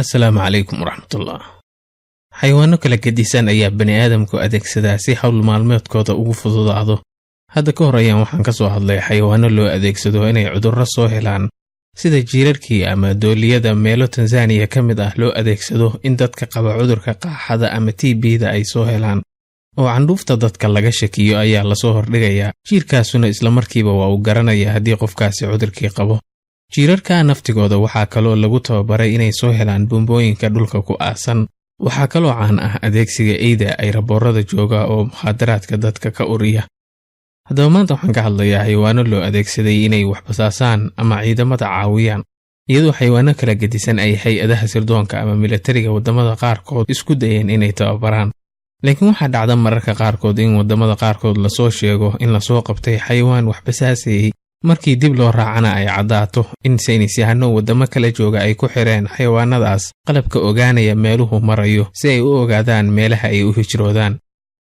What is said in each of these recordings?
Assalaamu calaykum waraxmatullah. Xayawaano kala gedisan ayaa bani'aadamku adeegsadaa si hawl maalmeedkooda ugu fududaado. Hadda ka hor ayaan waxaan ka soo hadlay xayawaano loo adeegsado inay cudurro soo helaan, sida jiirarkii ama dooliyada meelo Tansaaniya ka mid ah loo adeegsado in dadka qaba cudurka qaaxada ama TB-da ay soo helaan, oo candhuufta dadka laga shakiyo ayaa la soo hordhigayaa. Jiirkaasuna isla markiiba waa uu garanayaa haddii qofkaasi cudurkii qabo. Jiirarka naftigooda waxaa kaloo lagu tababaray inay soo helaan bumbooyinka dhulka ku aasan. Waxaa kaloo caan ah adeegsiga eyda ay raboorada jooga oo mukhadaraadka dadka ka uriya. Haddaba maanta waxaan ka hadlayaa xayawaano loo adeegsaday inay wax basaasaan ama ciidamada caawiyaan, iyadoo xayawaano kala gedisan ay hay-adaha sirdoonka ama militariga waddamada qaarkood isku dayeen inay tababaraan. Laakiin waxaa dhacda mararka qaarkood in waddamada qaarkood lasoo sheego in lasoo qabtay xayawaan wax basaasayay, markii dib loo raacana ay caddaato in saynisyahano waddamo kala jooga ay ku xireen xayawaanadaas qalabka ogaanaya meeluhu marayo si ay u ogaadaan meelaha ay u hijroodaan.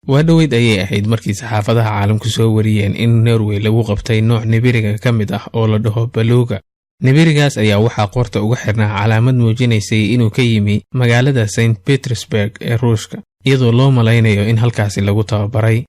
Waa dhoweyd ayay ahayd markii saxaafadaha caalamku soo wariyeen in Norway lagu qabtay nooc nibiriga ka mid ah oo la dhaho baluuga. Nibirigaas ayaa waxaa qoorta uga xirnaa calaamad muujinaysay inuu ka yimi magaalada St. Petersburg ee Ruushka, iyadoo loo malaynayo in halkaasi lagu tababaray.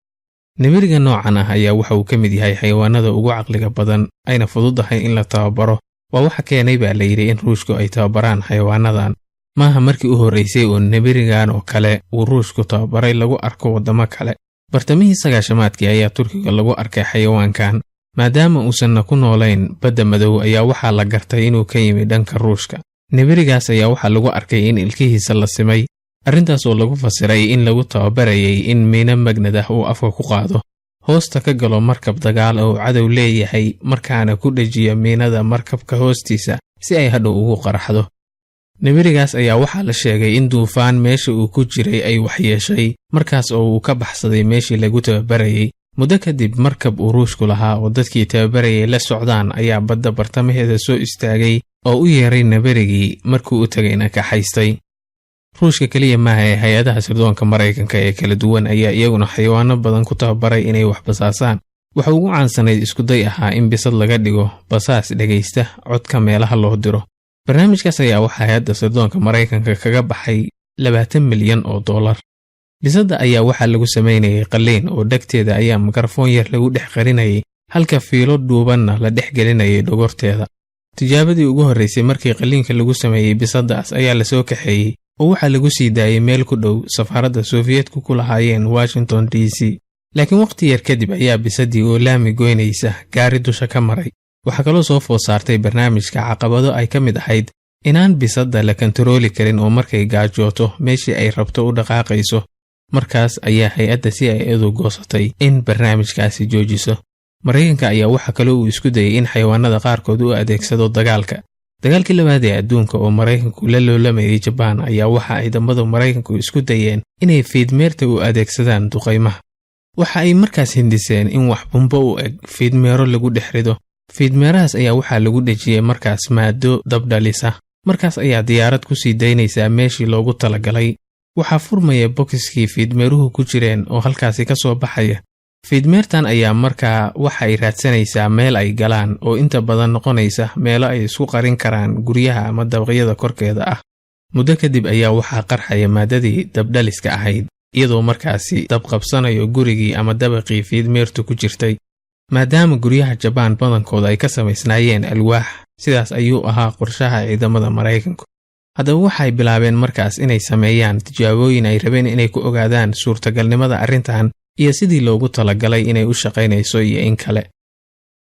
Nibiriga noocan ah ayaa waxa uu ka mid yahay xayawaanada ugu caqliga badan, ayna fududahay in la tababaro. Waa waxa keenay baa la yidhi in Ruushku ay tababaraan xayawaanadan. Maaha markii u horreysay oo nibirigan oo kale uu Ruushku tababaray lagu arko waddamo kale. Bartamihii sagaashamaadkii ayaa Turkiga lagu arkay xayawaankan. Maadaama uusanna ku noolayn badda madow ayaa waxaa la gartay inuu ka yimi dhanka Ruushka. Nibirigaas ayaa waxaa lagu arkay in ilkihiisa la simay, arrintaas oo lagu fasiray in lagu tababarayay in miino magnad ah uu afka ku qaado, hoosta ka galo markab dagaal oo cadow leeyahay, markaana ku dhajiyo miinada markabka hoostiisa si ay hadhow ugu qaraxdo. Nibirigaas ayaa waxaa la sheegay in duufaan meesha uu ku jiray ay waxyeeshay, markaas oo uu ka baxsaday meeshii lagu tababarayay. Muddo kadib markab uu Ruushku lahaa oo dadkii tababarayay la socdaan ayaa badda bartamaheeda soo istaagay oo u yeeray nibirigii, markuu u tagayna ka haystay. Ruushka kaliya maaha ee hay-adaha sirdoonka Maraykanka ee kala duwan ayaa iyaguna xayawaano badan ku tababaray inay wax basaasaan. Waxa ugu caansanayd iskuday ahaa in bisad laga dhigo basaas dhegaysta codka meelaha loo diro. Barnaamijkaas ayaa waxaa hay-adda sirdoonka Maraykanka kaga baxay $20 milyan. Bisadda ayaa waxaa lagu samaynayay qalliin oo dhegteeda ayaa mikrafoon yar lagu dhex qarinayay, halka fiilo dhuubanna la dhex gelinayay dhogorteeda. Tijaabadii ugu horreysay markii qalliinka lagu sameeyey bisaddaas ayaa la soo kaxeeyey oo waxaa lagu sii daayay meel ku dhow safaaradda Soviyeetku ku lahaayeen Washington DC. Laakiin waqti yar kadib ayaa bisaddii oo laami goynaysa gaari dusha ka maray. Waxaa kaloo soo food saartay barnaamijka caqabado ay ka mid ahayd inaan bisadda la kantarooli karin oo markay gaajooto meeshii ay rabto u dhaqaaqayso. Markaas ayaa hay-adda CIA goosatay in barnaamijkaasi joojiso. Maraykanka ayaa waxa kaloo uu isku dayay in xayawaanada qaarkood u adeegsado dagaalka. Dagaalkii labaad ee adduunka oo Maraykanku la loolamayay Jabaan ayaa waxa ay dambada Maraykanku isku dayeen inay fiidmeerta u adeegsadaan duqaymaha. Waxa ay markaas hindiseen in wax bumbo u eg fiidmeero lagu dhex rido. Fiidmeerahaas ayaa waxaa lagu dhejiyey markaas maado dabdhalisa. Markaas ayaa diyaarad ku sii daynaysaa meeshii loogu talagalay. Waxaa furmaya bokiskii fiidmeeruhu ku jireen oo halkaasi ka soo baxaya. Fiidmeertan ayaa markaa waxa ay raadsanaysaa meel ay galaan oo inta badan noqonaysa meelo ay isku qarin karaan guryaha ama dabaqyada korkeeda ah. Muddo kadib ayaa waxaa qarxaya maadadii dabdhaliska ahayd, iyadoo markaasi dabqabsanayo gurigii ama dabaqii fiidmeertu ku jirtay. Maadaama guryaha Jabaan badankooda ay ka samaysnaayeen alwaax, sidaas ayuu ahaa qorshaha ciidamada Maraykanku. Haddaba waxay bilaabeen markaas inay sameeyaan tijaabooyin ay rabeen inay ku ogaadaan suurtagalnimada arrintan iyo sidii loogu talagalay inay u shaqaynayso iyo in kale.